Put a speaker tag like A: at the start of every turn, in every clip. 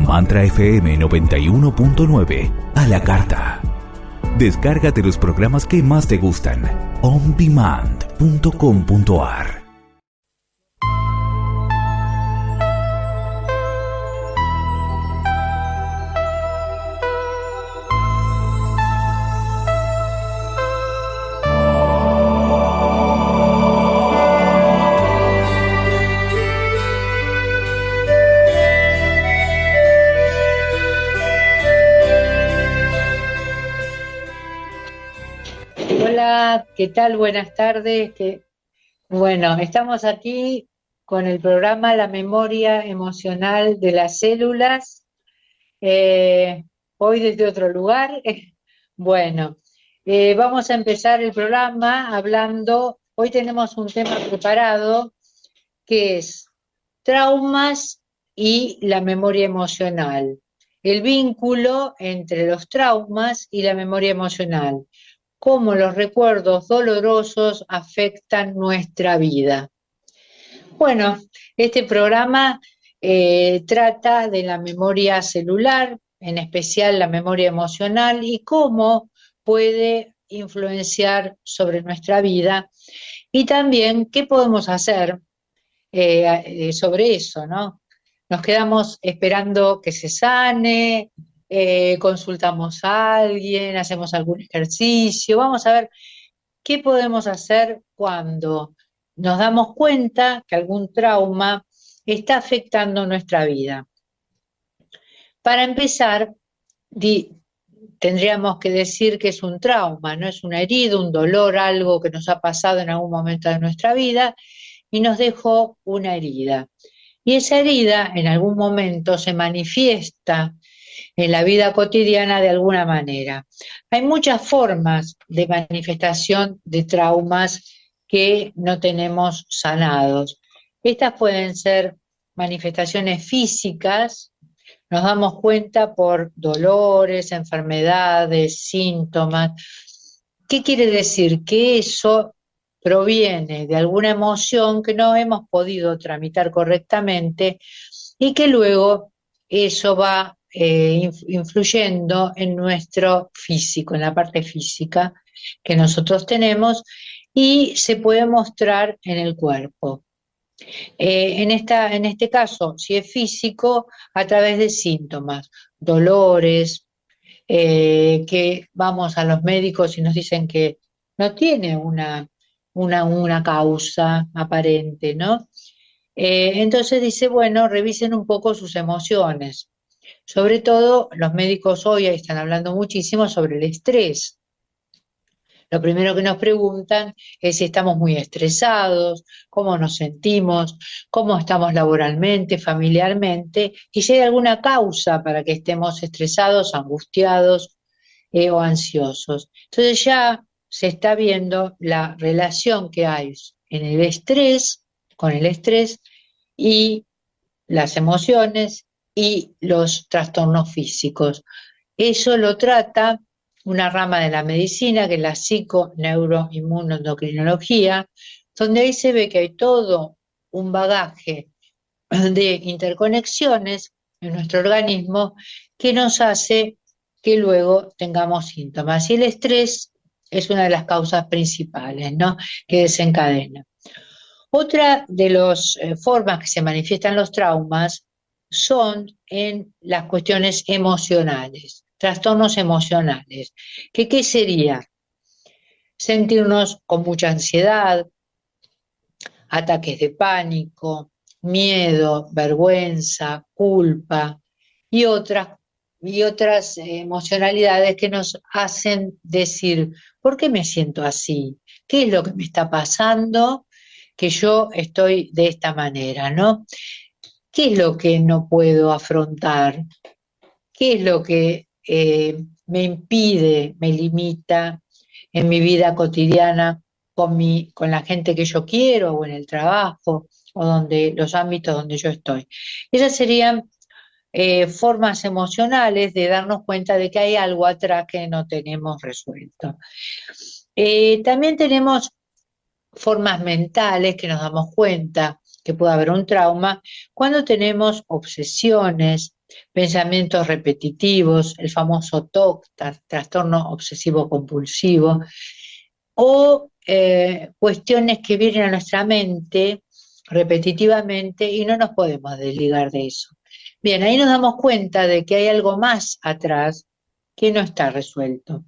A: Mantra FM 91.9 a la carta. Descárgate los programas que más te gustan. ondemand.com.ar.
B: Hola, ¿qué tal? Buenas tardes. Bueno, estamos aquí con el programa La memoria emocional de las células, hoy desde otro lugar. Bueno, vamos a empezar el programa hablando, hoy tenemos un tema preparado que es traumas y la memoria emocional, el vínculo entre los traumas y la memoria emocional, cómo los recuerdos dolorosos afectan nuestra vida. Bueno, este programa trata de la memoria celular, en especial la memoria emocional, y cómo puede influenciar sobre nuestra vida, y también qué podemos hacer sobre eso, ¿no? Nos quedamos esperando que se sane, consultamos a alguien, hacemos algún ejercicio, vamos a ver qué podemos hacer cuando nos damos cuenta que algún trauma está afectando nuestra vida. Para empezar, tendríamos que decir que es un trauma, no es una herida, un dolor, algo que nos ha pasado en algún momento de nuestra vida y nos dejó una herida. Y esa herida en algún momento se manifiesta en la vida cotidiana de alguna manera. Hay muchas formas de manifestación de traumas que no tenemos sanados. Estas pueden ser manifestaciones físicas, nos damos cuenta por dolores, enfermedades, síntomas. ¿Qué quiere decir? Que eso proviene de alguna emoción que no hemos podido tramitar correctamente y que luego eso va influyendo en nuestro físico, en la parte física que nosotros tenemos y se puede mostrar en el cuerpo. En este caso, si es físico, a través de síntomas, dolores, que vamos a los médicos y nos dicen que no tiene una causa aparente, ¿no? Entonces dice, bueno, revisen un poco sus emociones. Sobre todo, los médicos hoy están hablando muchísimo sobre el estrés. Lo primero que nos preguntan es si estamos muy estresados, cómo nos sentimos, cómo estamos laboralmente, familiarmente, y si hay alguna causa para que estemos estresados, angustiados o ansiosos. Entonces ya se está viendo la relación que hay en el estrés, con el estrés y las emociones y los trastornos físicos. Eso lo trata una rama de la medicina, que es la psico-neuro-inmunoendocrinología, donde ahí se ve que hay todo un bagaje de interconexiones en nuestro organismo que nos hace que luego tengamos síntomas. Y el estrés es una de las causas principales, ¿no?, que desencadena. Otra de las formas que se manifiestan los traumas son en las cuestiones emocionales, trastornos emocionales. ¿Qué sería? Sentirnos con mucha ansiedad, ataques de pánico, miedo, vergüenza, culpa y otras emocionalidades que nos hacen decir, ¿por qué me siento así? ¿Qué es lo que me está pasando que yo estoy de esta manera, ¿no? ¿Qué es lo que no puedo afrontar? ¿Qué es lo que me impide, me limita en mi vida cotidiana con la gente que yo quiero o en el trabajo o los ámbitos donde yo estoy? Esas serían formas emocionales de darnos cuenta de que hay algo atrás que no tenemos resuelto. También tenemos formas mentales que nos damos cuenta que puede haber un trauma cuando tenemos obsesiones, pensamientos repetitivos, el famoso TOC, trastorno obsesivo compulsivo, o cuestiones que vienen a nuestra mente repetitivamente y no nos podemos desligar de eso. Bien, ahí nos damos cuenta de que hay algo más atrás que no está resuelto.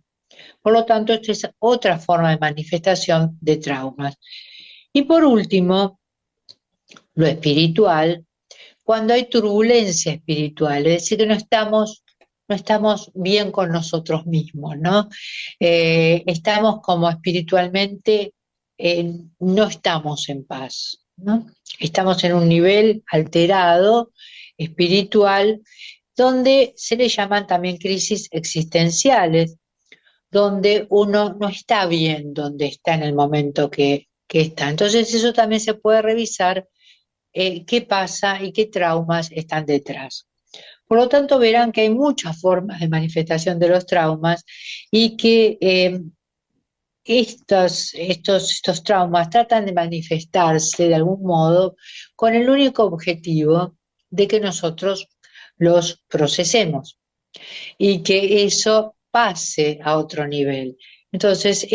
B: Por lo tanto, esta es otra forma de manifestación de traumas. Y por último, lo espiritual, cuando hay turbulencia espiritual, es decir, que no estamos bien con nosotros mismos, ¿no? Estamos como espiritualmente, no estamos en paz, ¿no? Estamos en un nivel alterado, espiritual, donde se le llaman también crisis existenciales, donde uno no está bien donde está en el momento que está. Entonces eso también se puede revisar, qué pasa y qué traumas están detrás. Por lo tanto, verán que hay muchas formas de manifestación de los traumas y que estos traumas tratan de manifestarse de algún modo con el único objetivo de que nosotros los procesemos y que eso pase a otro nivel. Entonces,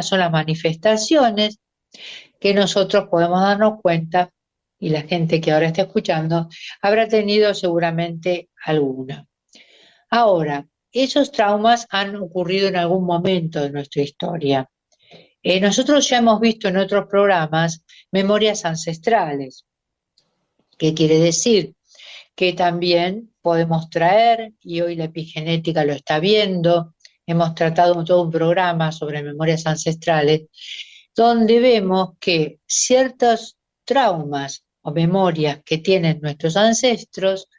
B: son las manifestaciones que nosotros podemos darnos cuenta, y la gente que ahora está escuchando habrá tenido seguramente alguna. Ahora, esos traumas han ocurrido en algún momento de nuestra historia. Nosotros ya hemos visto en otros programas memorias ancestrales. ¿Qué quiere decir? Que también podemos traer, y hoy la epigenética lo está viendo, hemos tratado todo un programa sobre memorias ancestrales, donde vemos que ciertos traumas o memorias que tienen nuestros ancestros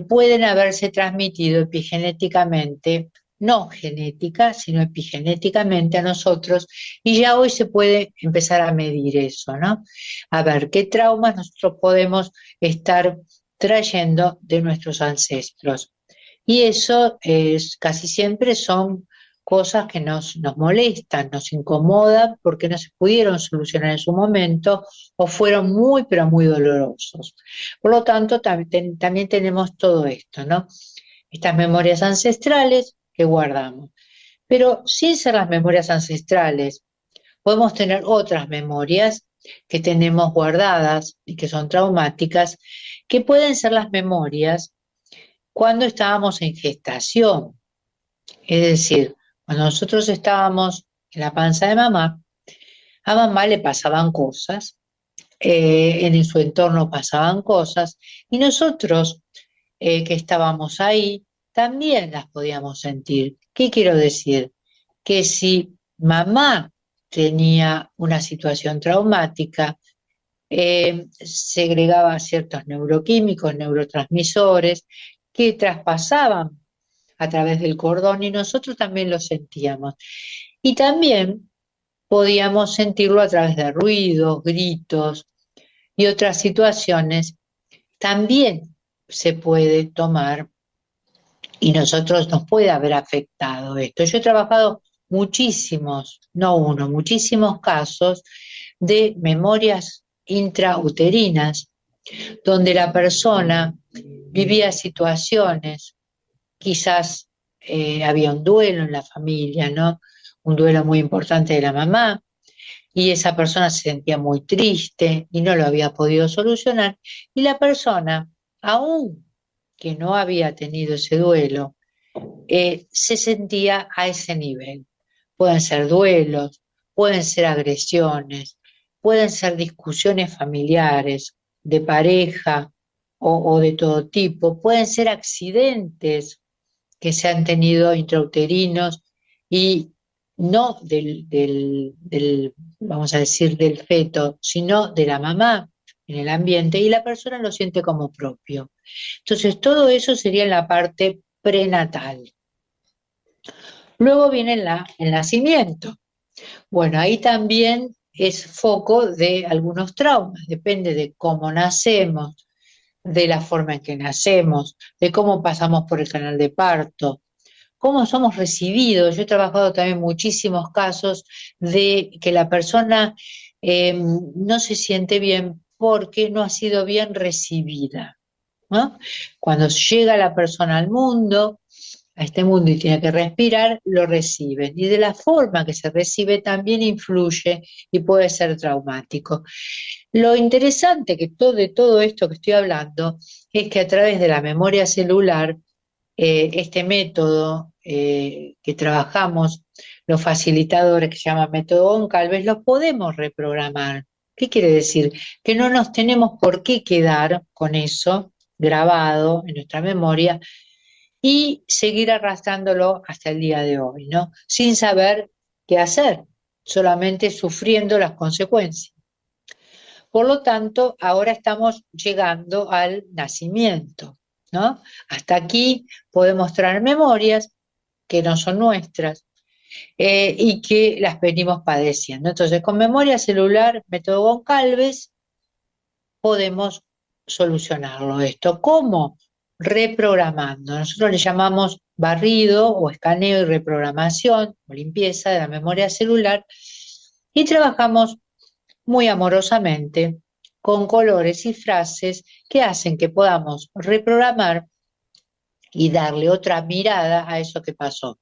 B: pueden haberse transmitido epigenéticamente, no genética, sino epigenéticamente a nosotros, y ya hoy se puede empezar a medir eso, ¿no? A ver qué traumas nosotros podemos estar trayendo de nuestros ancestros. Y eso casi siempre son cosas que nos molestan, nos incomodan porque no se pudieron solucionar en su momento o fueron muy, pero muy dolorosos. Por lo tanto, también tenemos todo esto, ¿no? Estas memorias ancestrales que guardamos. Pero sin ser las memorias ancestrales, podemos tener otras memorias que tenemos guardadas y que son traumáticas, que pueden ser las memorias cuando estábamos en gestación. Es decir, cuando nosotros estábamos en la panza de mamá, a mamá le pasaban cosas, en su entorno pasaban cosas, y nosotros que estábamos ahí también las podíamos sentir. ¿Qué quiero decir? Que si mamá tenía una situación traumática, segregaba ciertos neuroquímicos, neurotransmisores, que traspasaban a través del cordón y nosotros también lo sentíamos. Y también podíamos sentirlo a través de ruidos, gritos y otras situaciones. También se puede tomar y nosotros nos puede haber afectado esto. Yo he trabajado muchísimos, no uno, muchísimos casos de memorias intrauterinas, donde la persona vivía situaciones, quizás había un duelo en la familia, ¿no? Un duelo muy importante de la mamá, y esa persona se sentía muy triste y no lo había podido solucionar, y la persona, aún que no había tenido ese duelo, se sentía a ese nivel. Pueden ser duelos, pueden ser agresiones, pueden ser discusiones familiares, de pareja o de todo tipo, pueden ser accidentes que se han tenido intrauterinos y no vamos a decir, del feto, sino de la mamá en el ambiente y la persona lo siente como propio. Entonces, todo eso sería en la parte prenatal. Luego viene el nacimiento. Bueno, ahí también es foco de algunos traumas, depende de cómo nacemos, de la forma en que nacemos, de cómo pasamos por el canal de parto, cómo somos recibidos. Yo he trabajado también muchísimos casos de que la persona no se siente bien porque no ha sido bien recibida. ¿no? Cuando llega la persona al mundo, a este mundo y tiene que respirar, lo reciben. Y de la forma que se recibe también influye y puede ser traumático. Lo interesante de todo esto que estoy hablando es que a través de la memoria celular, este método que trabajamos, los facilitadores que se llama método Goncalves, los podemos reprogramar. ¿Qué quiere decir? Que no nos tenemos por qué quedar con eso grabado en nuestra memoria y seguir arrastrándolo hasta el día de hoy, ¿no? Sin saber qué hacer, solamente sufriendo las consecuencias. Por lo tanto, ahora estamos llegando al nacimiento, ¿no? Hasta aquí podemos traer memorias que no son nuestras y que las venimos padeciendo. Entonces, con memoria celular, método Goncalves, podemos solucionarlo esto. ¿Cómo? Reprogramando. Nosotros le llamamos barrido o escaneo y reprogramación o limpieza de la memoria celular y trabajamos muy amorosamente con colores y frases que hacen que podamos reprogramar y darle otra mirada a eso que pasó.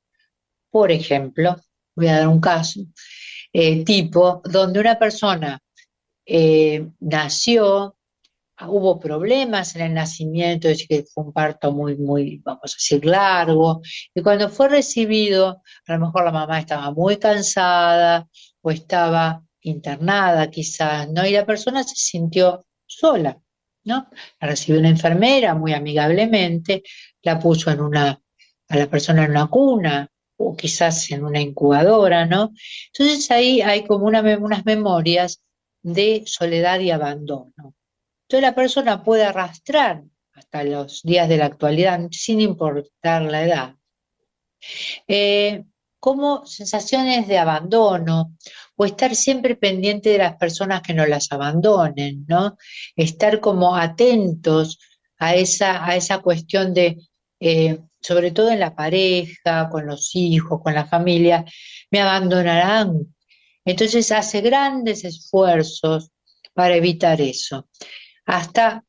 B: Por ejemplo, voy a dar un caso, tipo, donde una persona nació, hubo problemas en el nacimiento, es decir, que fue un parto muy, vamos a decir, largo, y cuando fue recibido, a lo mejor la mamá estaba muy cansada o estaba internada quizás, ¿no? Y la persona se sintió sola, ¿no? La recibió una enfermera muy amigablemente, la puso a la persona en una cuna o quizás en una incubadora, ¿no? Entonces ahí hay como unas memorias de soledad y abandono. Entonces la persona puede arrastrar hasta los días de la actualidad, sin importar la edad, eh, como sensaciones de abandono o estar siempre pendiente de las personas que no las abandonen, ¿no? Estar como atentos a esa cuestión de, sobre todo en la pareja, con los hijos, con la familia, me abandonarán. Entonces hace grandes esfuerzos para evitar eso hasta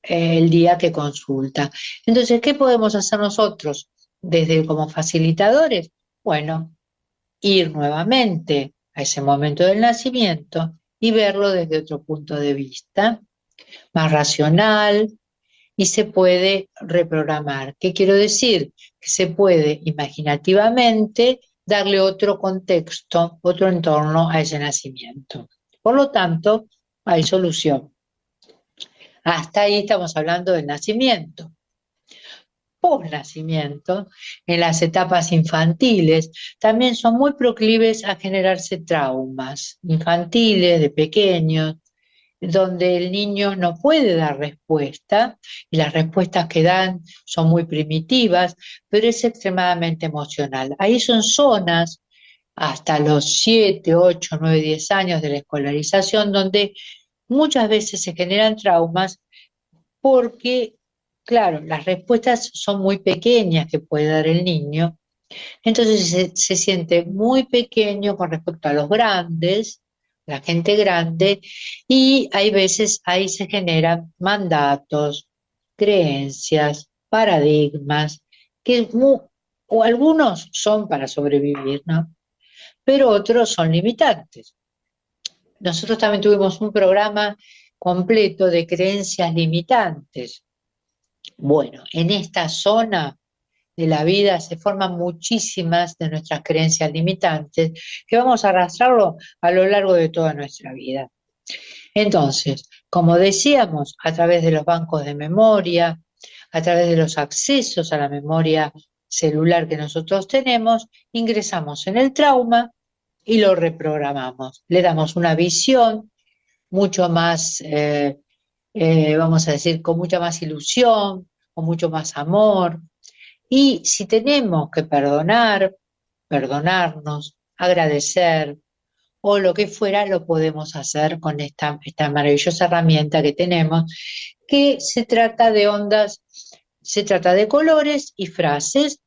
B: el día que consulta. Entonces, ¿qué podemos hacer nosotros desde como facilitadores? Bueno, ir nuevamente a ese momento del nacimiento y verlo desde otro punto de vista, más racional, y se puede reprogramar. ¿Qué quiero decir? Que se puede imaginativamente darle otro contexto, otro entorno a ese nacimiento. Por lo tanto, hay solución. Hasta ahí estamos hablando del nacimiento. Post-nacimiento, en las etapas infantiles, también son muy proclives a generarse traumas infantiles, de pequeños, donde el niño no puede dar respuesta y las respuestas que dan son muy primitivas, pero es extremadamente emocional. Ahí son zonas hasta los 7, 8, 9, 10 años de la escolarización donde muchas veces se generan traumas porque, claro, las respuestas son muy pequeñas que puede dar el niño, entonces se siente muy pequeño con respecto a los grandes, la gente grande, y hay veces ahí se generan mandatos, creencias, paradigmas, o algunos son para sobrevivir, ¿no? Pero otros son limitantes. Nosotros también tuvimos un programa completo de creencias limitantes. Bueno, en esta zona de la vida se forman muchísimas de nuestras creencias limitantes que vamos a arrastrarlo a lo largo de toda nuestra vida. Entonces, como decíamos, a través de los bancos de memoria, a través de los accesos a la memoria celular que nosotros tenemos, ingresamos en el trauma y lo reprogramamos. Le damos una visión mucho más, vamos a decir, con mucha más ilusión, con mucho más amor. Y si tenemos que perdonar, perdonarnos, agradecer o lo que fuera, lo podemos hacer con esta maravillosa herramienta que tenemos, que se trata de ondas, se trata de colores y frases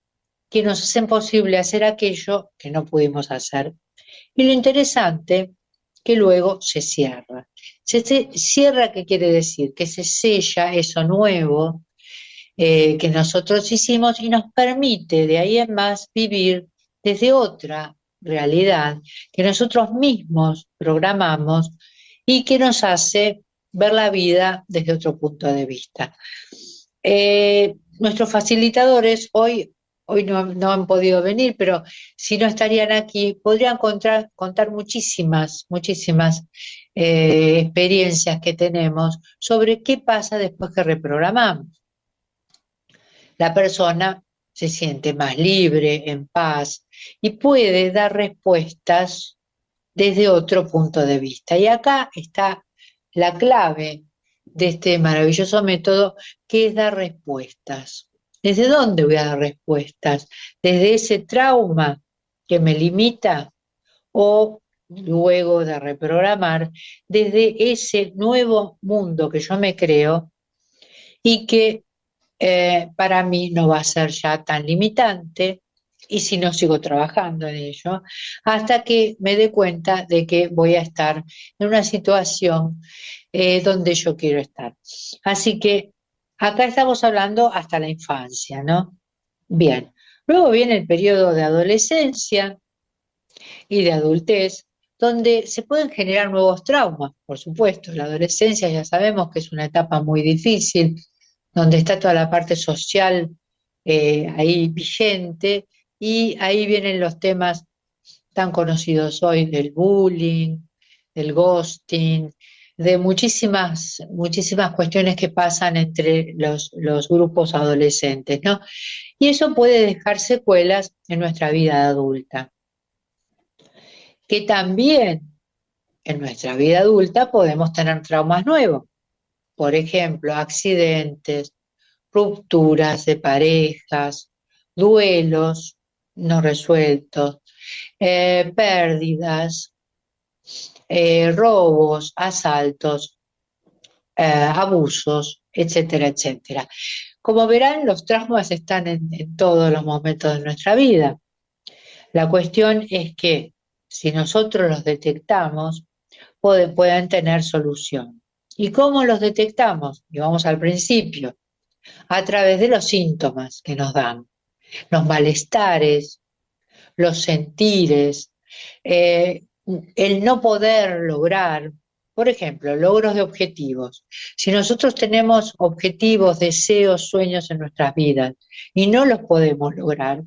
B: que nos hacen posible hacer aquello que no pudimos hacer. Y lo interesante que luego se cierra. Se cierra, ¿qué quiere decir? Que se sella eso nuevo que nosotros hicimos y nos permite de ahí en más vivir desde otra realidad que nosotros mismos programamos y que nos hace ver la vida desde otro punto de vista. Nuestros facilitadores hoy no han podido venir, pero si no estarían aquí, podrían contar muchísimas experiencias que tenemos sobre qué pasa después que reprogramamos. La persona se siente más libre, en paz, y puede dar respuestas desde otro punto de vista. Y acá está la clave de este maravilloso método, que es dar respuestas. ¿Desde dónde voy a dar respuestas? ¿Desde ese trauma que me limita o luego de reprogramar, desde ese nuevo mundo que yo me creo y que para mí no va a ser ya tan limitante y si no sigo trabajando en ello, hasta que me dé cuenta de que voy a estar en una situación donde yo quiero estar? Así que acá estamos hablando hasta la infancia, ¿no? Bien, luego viene el periodo de adolescencia y de adultez, donde se pueden generar nuevos traumas, por supuesto. La adolescencia ya sabemos que es una etapa muy difícil, donde está toda la parte social ahí vigente, y ahí vienen los temas tan conocidos hoy del bullying, del ghosting, de muchísimas cuestiones que pasan entre los grupos adolescentes, ¿no? Y eso puede dejar secuelas en nuestra vida adulta, que también en nuestra vida adulta podemos tener traumas nuevos, por ejemplo, accidentes, rupturas de parejas, duelos no resueltos, pérdidas, robos, asaltos, abusos, etcétera, etcétera. Como verán, los traumas están en todos los momentos de nuestra vida. La cuestión es que si nosotros los detectamos, pueden tener solución. ¿Y cómo los detectamos? Y vamos al principio, a través de los síntomas que nos dan, los malestares, los sentires, el no poder lograr, por ejemplo, logros de objetivos. Si nosotros tenemos objetivos, deseos, sueños en nuestras vidas y no los podemos lograr,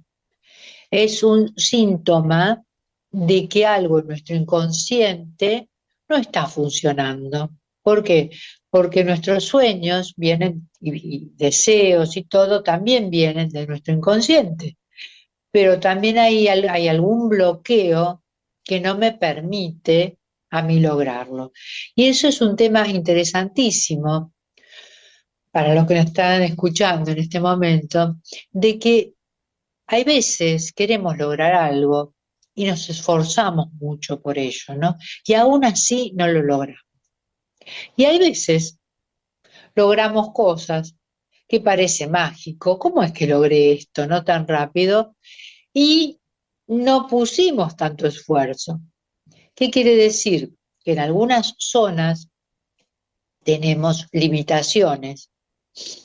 B: es un síntoma de que algo en nuestro inconsciente no está funcionando. ¿Por qué? Porque nuestros sueños vienen y deseos y todo también vienen de nuestro inconsciente, pero también hay algún bloqueo que no me permite a mí lograrlo. Y eso es un tema interesantísimo para los que nos están escuchando en este momento, de que hay veces queremos lograr algo y nos esforzamos mucho por ello, ¿no? Y aún así no lo logramos. Y hay veces logramos cosas que parece mágico. ¿Cómo es que logré esto, no tan rápido? Y no pusimos tanto esfuerzo. ¿Qué quiere decir? Que en algunas zonas tenemos limitaciones,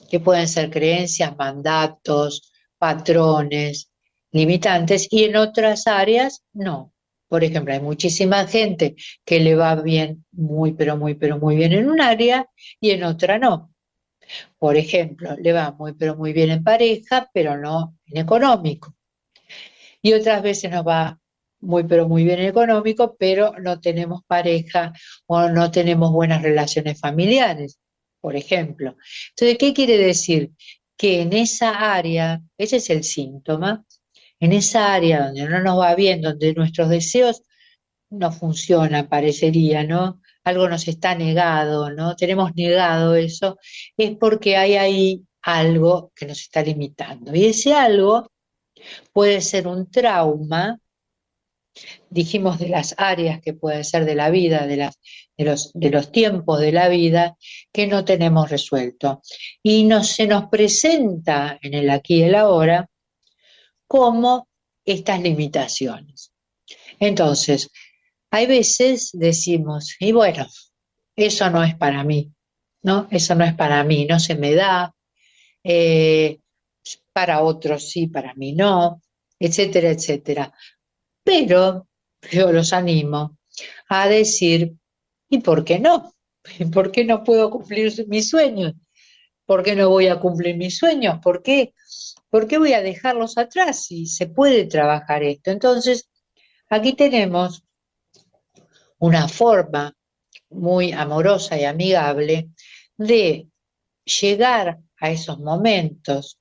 B: que pueden ser creencias, mandatos, patrones, limitantes, y en otras áreas no. Por ejemplo, hay muchísima gente que le va bien, pero muy bien en un área y en otra no. Por ejemplo, le va pero muy bien en pareja, pero no en económico. Y otras veces nos va pero muy bien en económico, pero no tenemos pareja o no tenemos buenas relaciones familiares, por ejemplo. Entonces, ¿qué quiere decir? Que en esa área, ese es el síntoma, en esa área donde no nos va bien, donde nuestros deseos no funcionan, parecería, ¿no? Algo nos está negado, ¿no? Tenemos negado eso, es porque hay ahí algo que nos está limitando. Y ese algo puede ser un trauma, dijimos de las áreas que puede ser de la vida, de los tiempos de la vida que no tenemos resuelto. Y se nos presenta en el aquí y el ahora como estas limitaciones. Entonces, hay veces decimos, y bueno, eso no es para mí, ¿no? Eso no es para mí, no se me da, eh, para otros sí, para mí no, etcétera, etcétera. Pero yo los animo a decir, ¿y por qué no? ¿Por qué no puedo cumplir mis sueños? ¿Por qué no voy a cumplir mis sueños? ¿Por qué voy a dejarlos atrás si se puede trabajar esto? Entonces, aquí tenemos una forma muy amorosa y amigable de llegar a esos momentos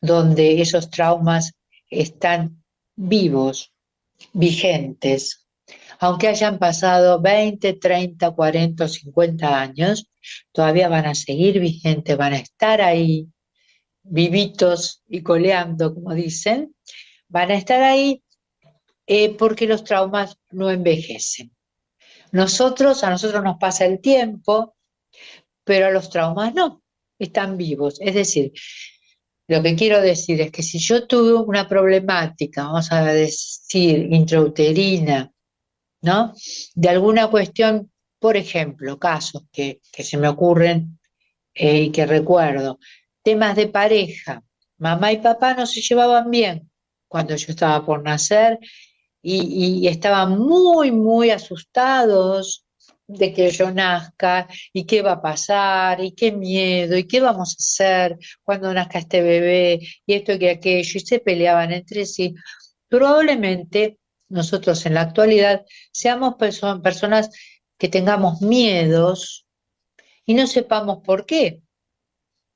B: donde esos traumas están vivos, vigentes, aunque hayan pasado 20, 30, 40 o 50 años, todavía van a seguir vigentes, van a estar ahí, vivitos y coleando, como dicen, van a estar ahí porque los traumas no envejecen. A nosotros nos pasa el tiempo, pero a los traumas no, están vivos. Es decir, lo que quiero decir es que si yo tuve una problemática, vamos a decir, intrauterina, ¿no? De alguna cuestión, por ejemplo, casos que se me ocurren y que recuerdo, temas de pareja, mamá y papá no se llevaban bien cuando yo estaba por nacer y estaban muy, muy asustados de que yo nazca y qué va a pasar y qué miedo y qué vamos a hacer cuando nazca este bebé y esto y que aquello y se peleaban entre sí. Probablemente nosotros en la actualidad seamos personas que tengamos miedos y no sepamos por qué,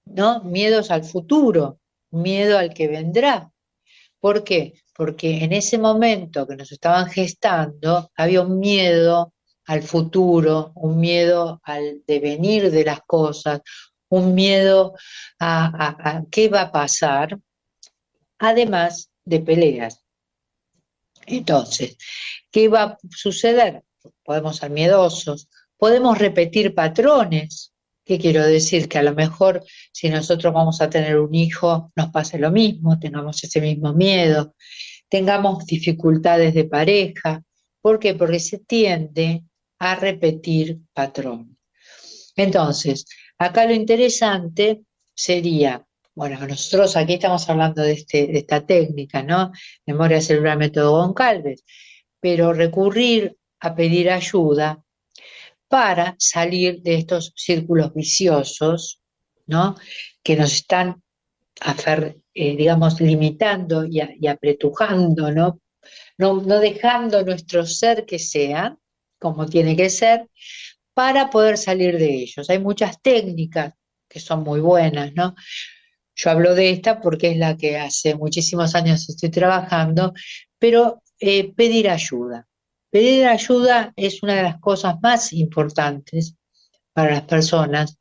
B: ¿no? Miedos al futuro, miedo al que vendrá. ¿Por qué? Porque en ese momento que nos estaban gestando había un miedo al futuro, un miedo al devenir de las cosas, un miedo a qué va a pasar, además de peleas. Entonces, ¿qué va a suceder? Podemos ser miedosos, podemos repetir patrones. ¿Qué quiero decir? Que a lo mejor si nosotros vamos a tener un hijo, nos pase lo mismo, tengamos ese mismo miedo, tengamos dificultades de pareja. ¿Por qué? Porque se tiende a repetir patrones. Entonces, acá lo interesante sería, bueno, nosotros aquí estamos hablando de esta técnica, ¿no? Memoria celular, método Goncalves, pero recurrir a pedir ayuda para salir de estos círculos viciosos, ¿no? Que nos están, digamos, limitando y apretujando, ¿no? No dejando nuestro ser que sea, como tiene que ser, para poder salir de ellos. Hay muchas técnicas que son muy buenas, ¿no? Yo hablo de esta porque es la que hace muchísimos años estoy trabajando, pero pedir ayuda. Pedir ayuda es una de las cosas más importantes para las personas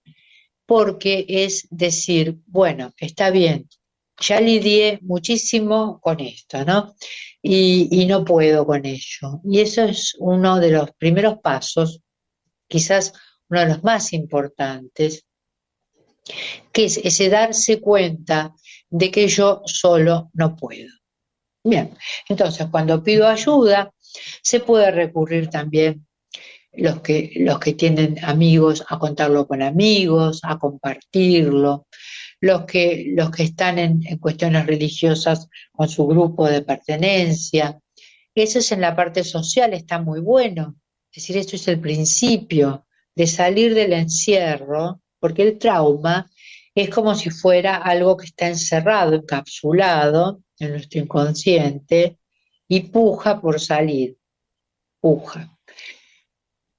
B: porque es decir, bueno, está bien, ya lidié muchísimo con esto, ¿no? Y no puedo con ello. Y eso es uno de los primeros pasos, quizás uno de los más importantes, que es ese darse cuenta de que yo solo no puedo. Bien, entonces cuando pido ayuda, se puede recurrir también los que tienen amigos a contarlo con amigos, a compartirlo, los que están en cuestiones religiosas con su grupo de pertenencia. Eso es en la parte social, está muy bueno. Es decir, esto es el principio de salir del encierro, porque el trauma es como si fuera algo que está encerrado, encapsulado en nuestro inconsciente y puja por salir, puja.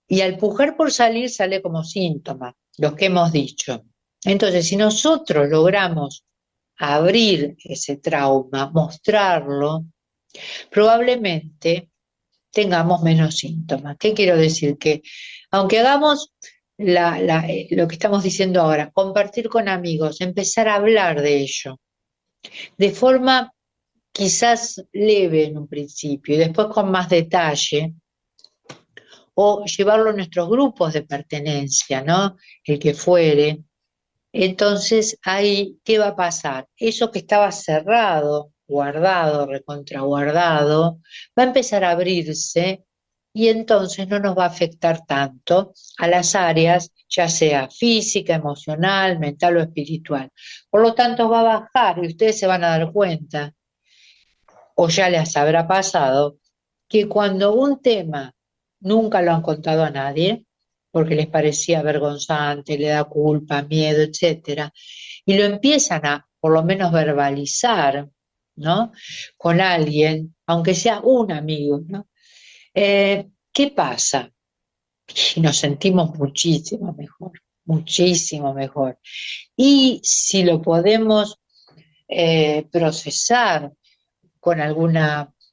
B: Y al pujar por salir sale como síntoma, los que hemos dicho. Entonces, si nosotros logramos abrir ese trauma, mostrarlo, probablemente tengamos menos síntomas. ¿Qué quiero decir? Que aunque hagamos lo que estamos diciendo ahora, compartir con amigos, empezar a hablar de ello, de forma quizás leve en un principio y después con más detalle, o llevarlo a nuestros grupos de pertenencia, ¿no? El que fuere. Entonces, ahí, ¿qué va a pasar? Eso que estaba cerrado, guardado, recontraguardado, va a empezar a abrirse y entonces no nos va a afectar tanto a las áreas, ya sea física, emocional, mental o espiritual. Por lo tanto, va a bajar y ustedes se van a dar cuenta, o ya les habrá pasado, que cuando un tema nunca lo han contado a nadie, porque les parecía vergonzante, le da culpa, miedo, etcétera, y lo empiezan a, por lo menos, verbalizar, ¿no? Con alguien, aunque sea un amigo, ¿no? ¿Qué pasa? Y nos sentimos muchísimo mejor, muchísimo mejor. Y si lo podemos procesar con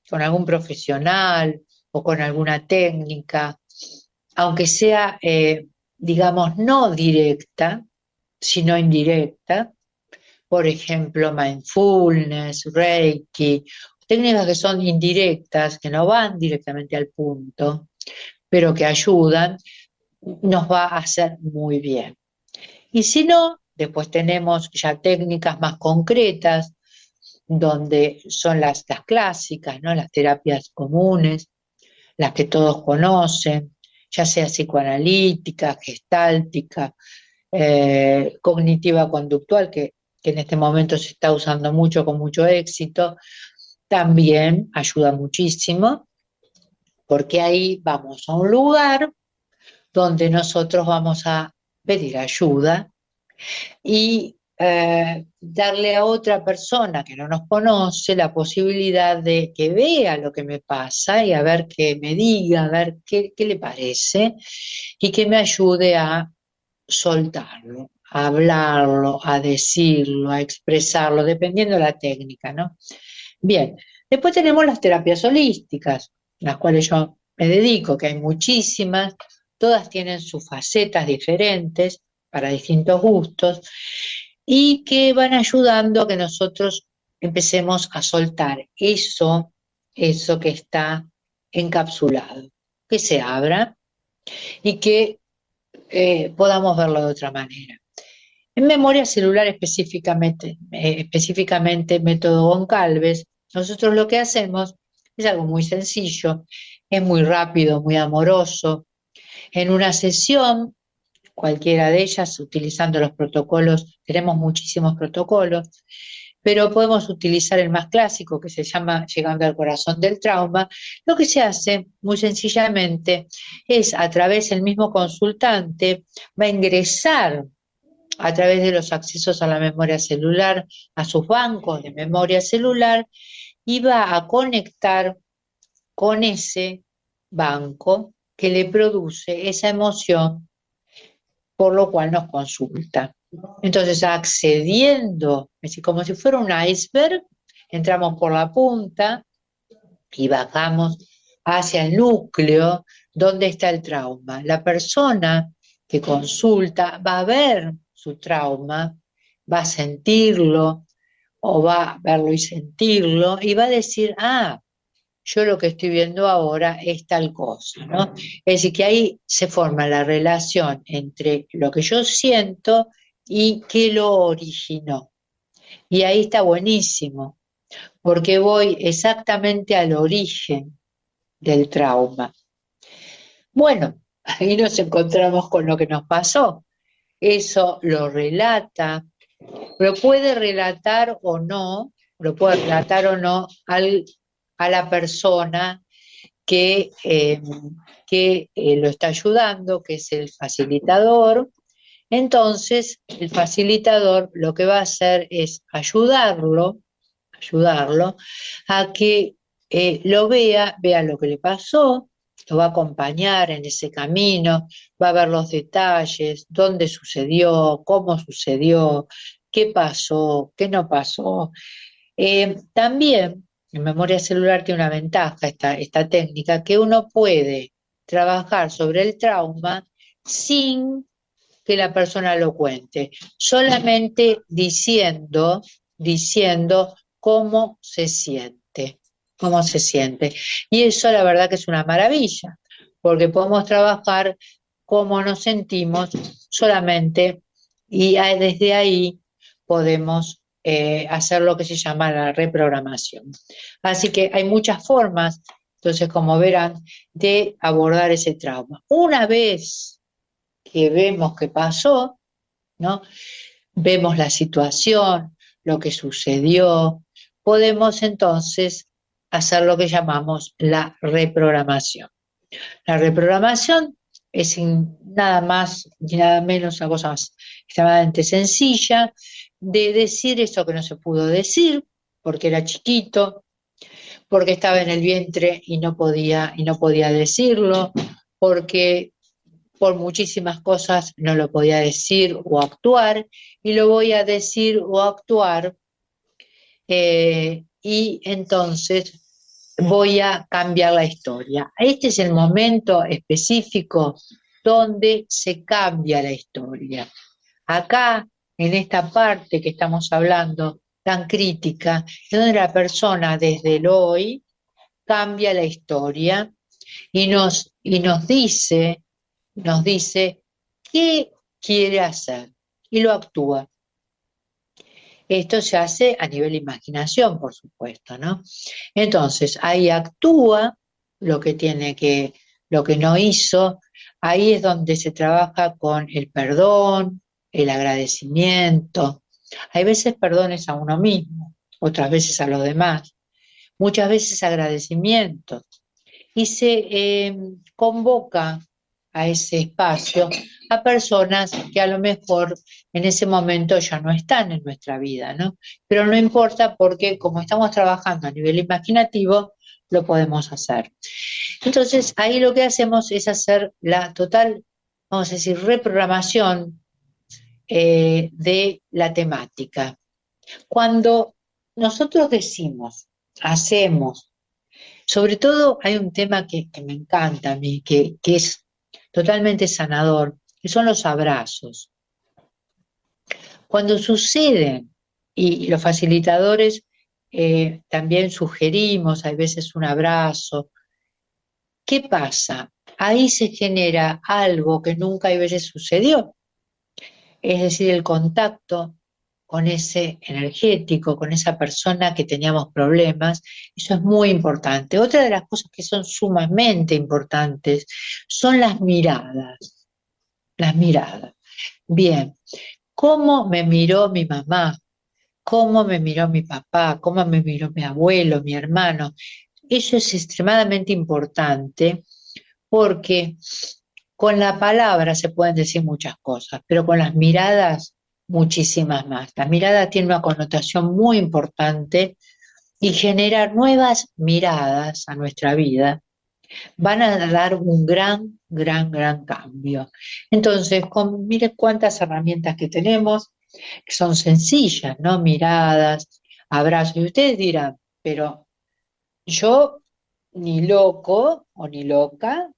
B: con algún profesional o con alguna técnica, aunque sea, digamos, no directa, sino indirecta, por ejemplo, mindfulness, Reiki, técnicas que son indirectas, que no van directamente al punto, pero que ayudan, nos va a hacer muy bien. Y si no, después tenemos ya técnicas más concretas, donde son las clásicas, ¿no? Las terapias comunes, las que todos conocen, ya sea psicoanalítica, gestáltica, cognitiva conductual, que en este momento se está usando mucho con mucho éxito, también ayuda muchísimo, porque ahí vamos a un lugar donde nosotros vamos a pedir ayuda y darle a otra persona que no nos conoce la posibilidad de que vea lo que me pasa y a ver qué me diga, a ver qué le parece y que me ayude a soltarlo, a hablarlo, a decirlo, a expresarlo, dependiendo de la técnica, ¿no? Bien, después tenemos las terapias holísticas, las cuales yo me dedico, que hay muchísimas, todas tienen sus facetas diferentes para distintos gustos y que van ayudando a que nosotros empecemos a soltar eso que está encapsulado, que se abra y que podamos verlo de otra manera. En memoria celular específicamente método Goncalves, nosotros lo que hacemos es algo muy sencillo, es muy rápido, muy amoroso. En una sesión, cualquiera de ellas, utilizando los protocolos, tenemos muchísimos protocolos, pero podemos utilizar el más clásico que se llama Llegando al corazón del trauma. Lo que se hace muy sencillamente es a través del mismo consultante, va a ingresar a través de los accesos a la memoria celular, a sus bancos de memoria celular, y va a conectar con ese banco que le produce esa emoción, por lo cual nos consulta. Entonces, accediendo, es decir, como si fuera un iceberg, entramos por la punta y bajamos hacia el núcleo donde está el trauma. La persona que consulta va a ver su trauma, va a sentirlo o va a verlo y sentirlo y va a decir, ah, yo lo que estoy viendo ahora es tal cosa, ¿no? Es decir, que ahí se forma la relación entre lo que yo siento y qué lo originó. Y ahí está buenísimo, porque voy exactamente al origen del trauma. Bueno, ahí nos encontramos con lo que nos pasó. Eso lo puede relatar o no, a la persona que lo está ayudando, que es el facilitador. Entonces, el facilitador lo que va a hacer es ayudarlo a que vea lo que le pasó, lo va a acompañar en ese camino, va a ver los detalles, dónde sucedió, cómo sucedió, qué pasó, qué no pasó. También en memoria celular tiene una ventaja esta técnica, que uno puede trabajar sobre el trauma sin que la persona lo cuente, solamente diciendo cómo se siente. Y eso la verdad que es una maravilla, porque podemos trabajar cómo nos sentimos solamente y desde ahí podemos hacer lo que se llama la reprogramación. Así que hay muchas formas entonces, como verán, de abordar ese trauma. Una vez que vemos qué pasó, ¿no? Vemos la situación, lo que sucedió, podemos entonces hacer lo que llamamos la reprogramación. La reprogramación es nada más ni nada menos una cosa más extremadamente sencilla de decir eso que no se pudo decir porque era chiquito, porque estaba en el vientre y no podía decirlo, porque por muchísimas cosas no lo podía decir o actuar, y lo voy a decir o actuar, y entonces voy a cambiar la historia. Este es el momento específico donde se cambia la historia. Acá, en esta parte que estamos hablando, tan crítica, es donde la persona desde el hoy cambia la historia y nos dice qué quiere hacer y lo actúa. Esto se hace a nivel imaginación, por supuesto, ¿no? Entonces, ahí actúa lo que lo que no hizo, ahí es donde se trabaja con el perdón, el agradecimiento. Hay veces perdones a uno mismo, otras veces a los demás, muchas veces agradecimiento. Y se convoca a ese espacio a personas que a lo mejor en ese momento ya no están en nuestra vida, ¿no? Pero no importa porque como estamos trabajando a nivel imaginativo, lo podemos hacer. Entonces, ahí lo que hacemos es hacer la total, vamos a decir, reprogramación de la temática. Cuando nosotros decimos, hacemos, sobre todo hay un tema que me encanta a mí, que es totalmente sanador, que son los abrazos. Cuando suceden, y los facilitadores también sugerimos, hay veces un abrazo, ¿qué pasa? Ahí se genera algo que nunca hay veces sucedió, es decir, el contacto con ese energético, con esa persona que teníamos problemas, eso es muy importante. Otra de las cosas que son sumamente importantes son las miradas, las miradas. Bien, ¿cómo me miró mi mamá? ¿Cómo me miró mi papá? ¿Cómo me miró mi abuelo, mi hermano? Eso es extremadamente importante porque con la palabra se pueden decir muchas cosas, pero con las miradas muchísimas más. La mirada tiene una connotación muy importante y generar nuevas miradas a nuestra vida van a dar un gran cambio. Entonces, mire cuántas herramientas que tenemos, que son sencillas, ¿no? Miradas, abrazos. Y ustedes dirán, pero yo ni loco o ni loca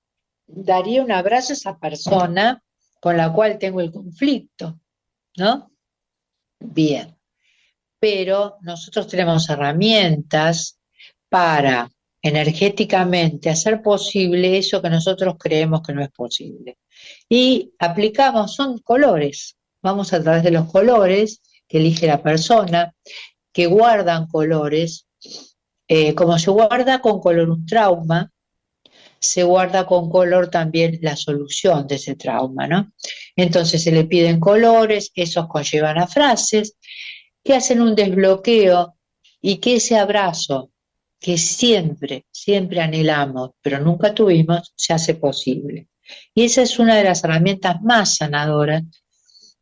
B: daría un abrazo a esa persona con la cual tengo el conflicto, ¿no? Bien, pero nosotros tenemos herramientas para energéticamente hacer posible eso que nosotros creemos que no es posible. Y aplicamos, son colores, vamos a través de los colores que elige la persona, que guardan colores, como se guarda con color un trauma, se guarda con color también la solución de ese trauma, ¿no? Entonces se le piden colores, esos conllevan a frases que hacen un desbloqueo y que ese abrazo que siempre anhelamos, pero nunca tuvimos, se hace posible. Y esa es una de las herramientas más sanadoras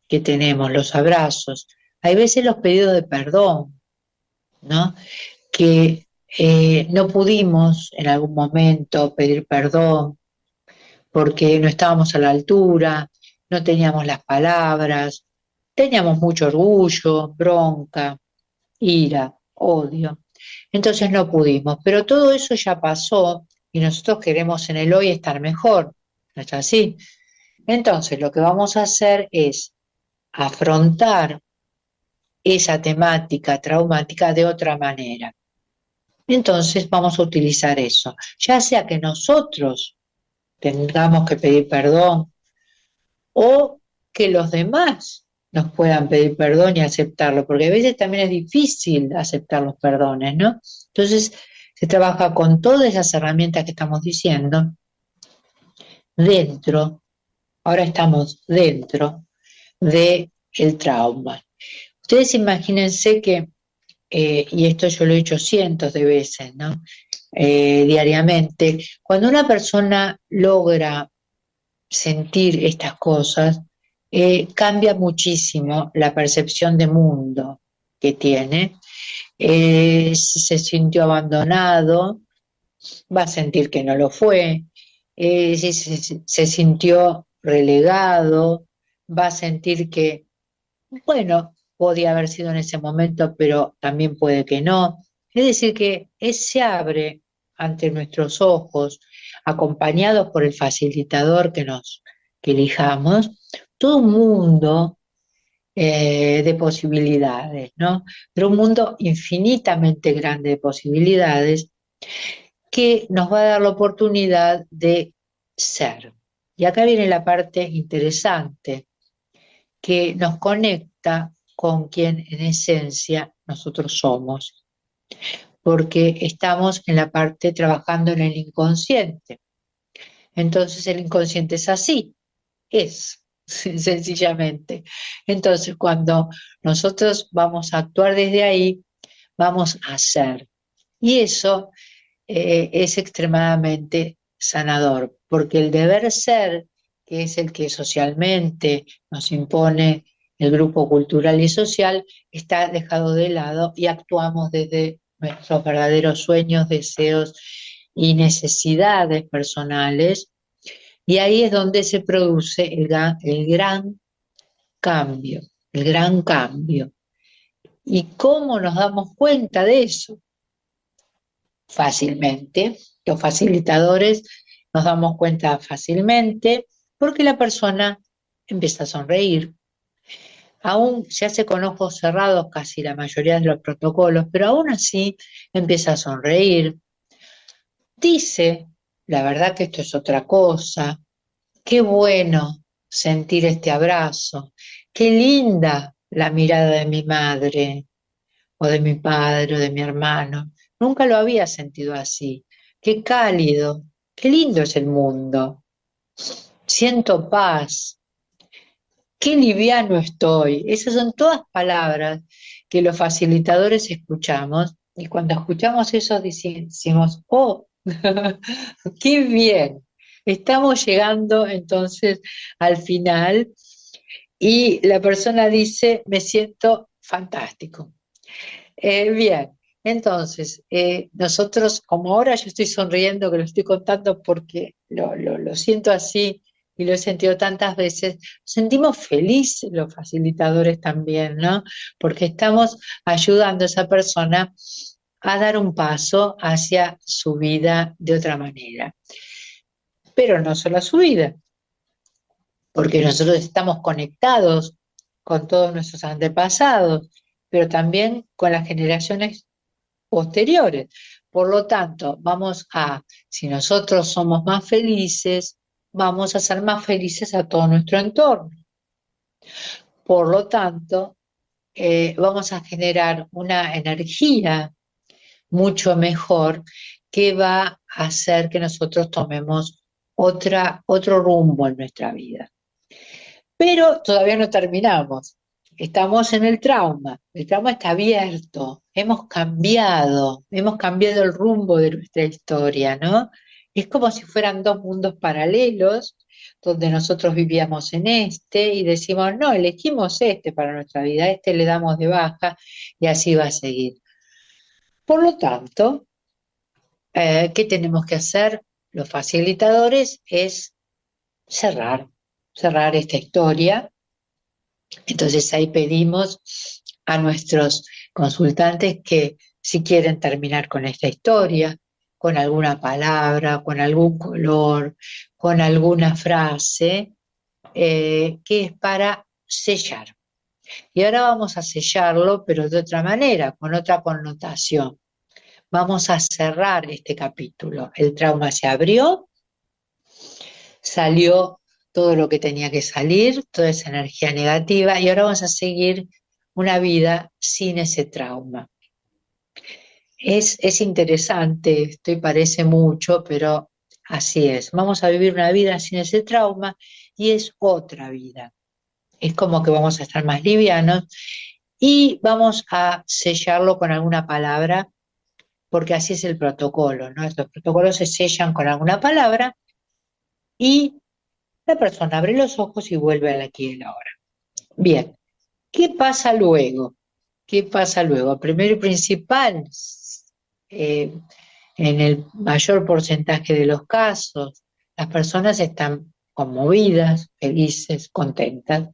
B: que tenemos, los abrazos. Hay veces los pedidos de perdón, ¿no? Que no pudimos en algún momento pedir perdón porque no estábamos a la altura, no teníamos las palabras, teníamos mucho orgullo, bronca, ira, odio. Entonces no pudimos, pero todo eso ya pasó y nosotros queremos en el hoy estar mejor, ¿no es así? Entonces lo que vamos a hacer es afrontar esa temática traumática de otra manera. Entonces vamos a utilizar eso, ya sea que nosotros tengamos que pedir perdón o que los demás nos puedan pedir perdón y aceptarlo, porque a veces también es difícil aceptar los perdones, ¿no? Entonces, Se trabaja con todas esas herramientas que estamos diciendo, dentro, ahora estamos dentro del trauma. Ustedes imagínense que, y esto yo lo he hecho cientos de veces, ¿no? Diariamente, cuando una persona logra sentir estas cosas, cambia muchísimo la percepción de mundo que tiene. Si se sintió abandonado, va a sentir que no lo fue. Si se sintió relegado, va a sentir que, bueno, podía haber sido en ese momento, pero también puede que no. Es decir, que se abre ante nuestros ojos, acompañados por el facilitador que elijamos, todo un mundo de posibilidades, ¿no? Pero un mundo infinitamente grande de posibilidades que nos va a dar la oportunidad de ser. Y acá viene la parte interesante, que nos conecta con quien en esencia nosotros somos, porque estamos en la parte trabajando en el inconsciente. Entonces el inconsciente es así, es sencillamente. Entonces cuando nosotros vamos a actuar desde ahí, vamos a ser. Y eso es extremadamente sanador, porque el deber ser, que es el que socialmente nos impone el grupo cultural y social, está dejado de lado y actuamos desde nuestros verdaderos sueños, deseos y necesidades personales, y ahí es donde se produce el gran cambio, el gran cambio. ¿Y cómo nos damos cuenta de eso? Fácilmente. Los facilitadores nos damos cuenta fácilmente porque la persona empieza a sonreír. Aún se hace con ojos cerrados casi la mayoría de los protocolos, pero aún así empieza a sonreír. Dice, la verdad que esto es otra cosa, qué bueno sentir este abrazo, qué linda la mirada de mi madre, o de mi padre, o de mi hermano. Nunca lo había sentido así. Qué cálido, qué lindo es el mundo. Siento paz, qué liviano estoy. Esas son todas palabras que los facilitadores escuchamos, y cuando escuchamos eso decimos, oh, qué bien. Estamos llegando entonces al final y la persona dice, me siento fantástico. Bien, entonces, nosotros, como ahora yo estoy sonriendo, que lo estoy contando porque lo siento así y lo he sentido tantas veces, sentimos felices los facilitadores también, ¿no? Porque estamos ayudando a esa persona a dar un paso hacia su vida de otra manera. Pero no solo a su vida, porque nosotros estamos conectados con todos nuestros antepasados, pero también con las generaciones posteriores. Por lo tanto, si nosotros somos más felices, vamos a ser más felices a todo nuestro entorno. Por lo tanto, vamos a generar una energía mucho mejor que va a hacer que nosotros tomemos otro rumbo en nuestra vida. Pero todavía no terminamos. Estamos en el trauma está abierto, hemos cambiado el rumbo de nuestra historia, ¿no? Es como si fueran dos mundos paralelos, donde nosotros vivíamos en este y decimos, no, elegimos este para nuestra vida, este le damos de baja y así va a seguir. Por lo tanto, ¿qué tenemos que hacer? Los facilitadores es cerrar esta historia. Entonces ahí pedimos a nuestros consultantes que si quieren terminar con esta historia, con alguna palabra, con algún color, con alguna frase, que es para sellar. Y ahora vamos a sellarlo, pero de otra manera, con otra connotación. Vamos a cerrar este capítulo. El trauma se abrió, salió todo lo que tenía que salir, toda esa energía negativa, y ahora vamos a seguir una vida sin ese trauma. Es interesante, esto y parece mucho, pero así es. Vamos a vivir una vida sin ese trauma y es otra vida. Es como que vamos a estar más livianos y vamos a sellarlo con alguna palabra, porque así es el protocolo, ¿no? Estos protocolos se sellan con alguna palabra y la persona abre los ojos y vuelve al aquí y a la ahora. Bien, ¿qué pasa luego? ¿Qué pasa luego? Primero y principal, eh, en el mayor porcentaje de los casos, las personas están conmovidas, felices, contentas,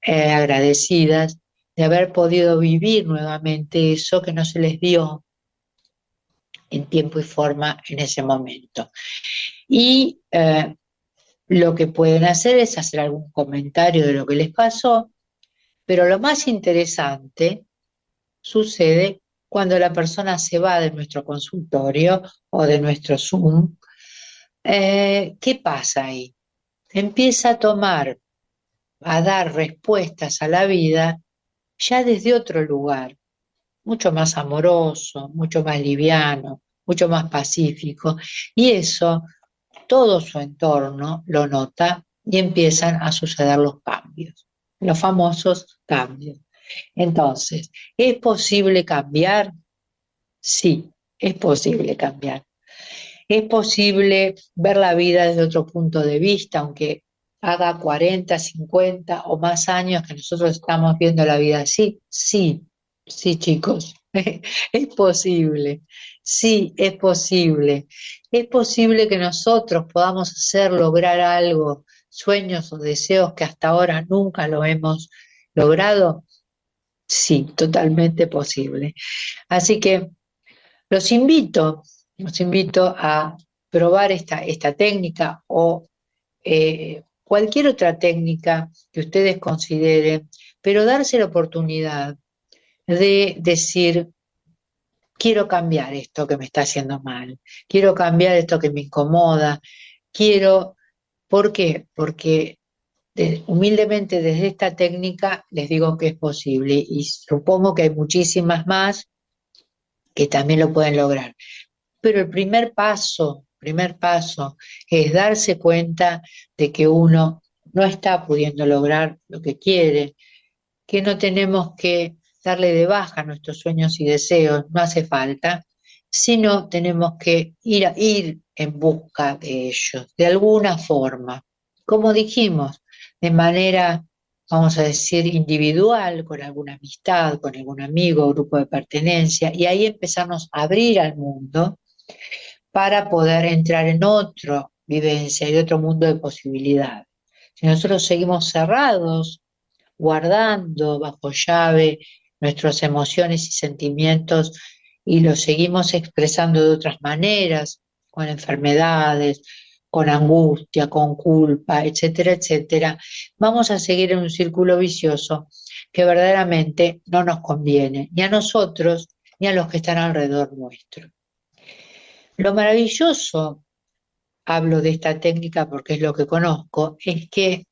B: agradecidas de haber podido vivir nuevamente eso que no se les dio en tiempo y forma en ese momento. Y lo que pueden hacer es hacer algún comentario de lo que les pasó, pero lo más interesante sucede cuando la persona se va de nuestro consultorio o de nuestro Zoom. ¿Qué pasa ahí? Empieza a tomar, a dar respuestas a la vida ya desde otro lugar, mucho más amoroso, mucho más liviano, mucho más pacífico. Y eso, todo su entorno lo nota y empiezan a suceder los cambios, los famosos cambios. Entonces, ¿es posible cambiar? Sí, es posible cambiar. Es posible ver la vida desde otro punto de vista, aunque haga 40, 50 o más años que nosotros estamos viendo la vida así. Sí, sí, chicos, es posible. Sí, es posible. Es posible que nosotros podamos hacer, lograr algo, sueños o deseos que hasta ahora nunca lo hemos logrado. Sí, totalmente posible. Así que los invito, los invito a probar esta técnica o cualquier otra técnica que ustedes consideren, pero darse la oportunidad de decir, quiero cambiar esto que me está haciendo mal, quiero cambiar esto que me incomoda, quiero, ¿por qué? Porque humildemente desde esta técnica les digo que es posible y supongo que hay muchísimas más que también lo pueden lograr. Pero el primer paso es darse cuenta de que uno no está pudiendo lograr lo que quiere, que no tenemos que darle de baja nuestros sueños y deseos, no hace falta, sino tenemos que ir en busca de ellos, de alguna forma. Como dijimos, de manera, vamos a decir, individual, con alguna amistad, con algún amigo, grupo de pertenencia, y ahí empezarnos a abrir al mundo para poder entrar en otra vivencia y otro mundo de posibilidades. Si nosotros seguimos cerrados, guardando bajo llave nuestras emociones y sentimientos y los seguimos expresando de otras maneras, con enfermedades, con angustia, con culpa, etcétera, etcétera, vamos a seguir en un círculo vicioso que verdaderamente no nos conviene, ni a nosotros, ni a los que están alrededor nuestro. Lo maravilloso, hablo de esta técnica porque es lo que conozco, es que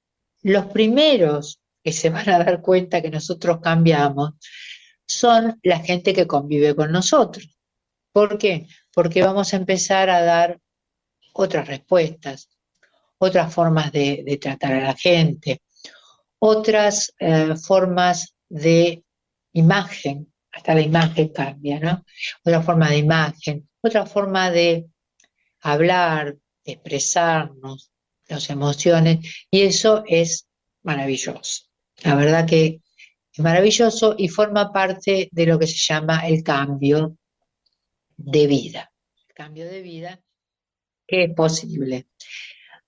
B: los primeros que se van a dar cuenta que nosotros cambiamos son la gente que convive con nosotros. ¿Por qué? Porque vamos a empezar a dar otras respuestas, otras formas de tratar a la gente, otras formas de imagen, hasta la imagen cambia, ¿no? Otra forma de imagen, otra forma de hablar, de expresarnos, las emociones, y eso es maravilloso. La verdad que es maravilloso y forma parte de lo que se llama el cambio de vida. El cambio de vida que es posible.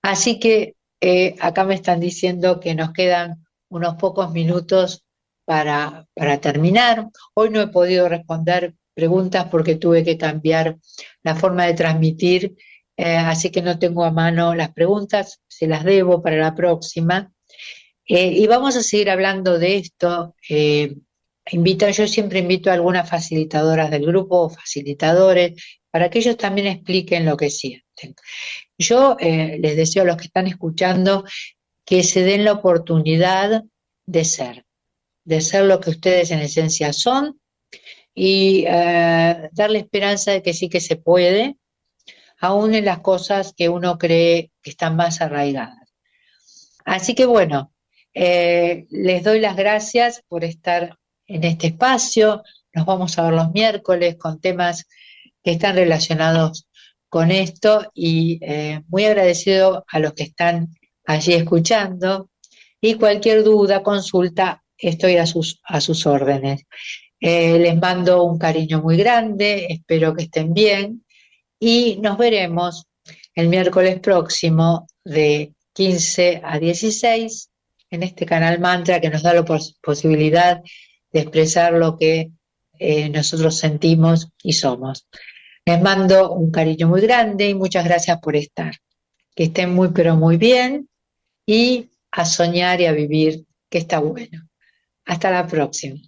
B: Así que acá me están diciendo que nos quedan unos pocos minutos para terminar. Hoy no he podido responder preguntas porque tuve que cambiar la forma de transmitir, así que no tengo a mano las preguntas, se las debo para la próxima. Y vamos a seguir hablando de esto. Yo siempre invito a algunas facilitadoras del grupo o facilitadores para que ellos también expliquen lo que sienten. Yo les deseo a los que están escuchando que se den la oportunidad de ser lo que ustedes en esencia son y darle esperanza de que sí que se puede, aún en las cosas que uno cree que están más arraigadas. Así que bueno, les doy las gracias por estar en este espacio. Nos vamos a ver los miércoles con temas que están relacionados con esto y muy agradecido a los que están allí escuchando, y cualquier duda, consulta, estoy a sus órdenes. Les mando un cariño muy grande, espero que estén bien y nos veremos el miércoles próximo de 15 a 16 en este canal Mantra, que nos da la posibilidad de expresar lo que nosotros sentimos y somos. Les mando un cariño muy grande y muchas gracias por estar. Que estén muy pero muy bien y a soñar y a vivir, que está bueno. Hasta la próxima.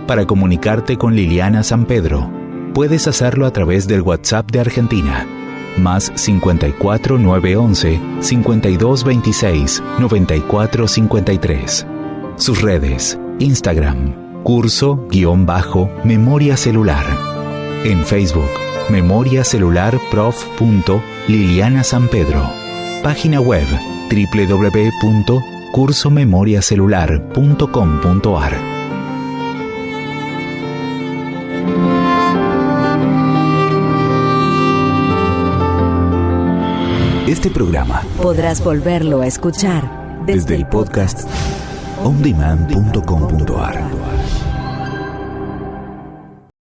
A: Para comunicarte con Liliana San Pedro, puedes hacerlo a través del WhatsApp de Argentina, más 54 911 5226 9453. Sus redes: Instagram, curso-memoria celular. En Facebook, Memoria Celular Prof. Liliana San Pedro. Página web www.cursomemoriacelular.com.ar. Este programa
C: podrás volverlo a escuchar
A: desde el podcast ondemand.com.ar.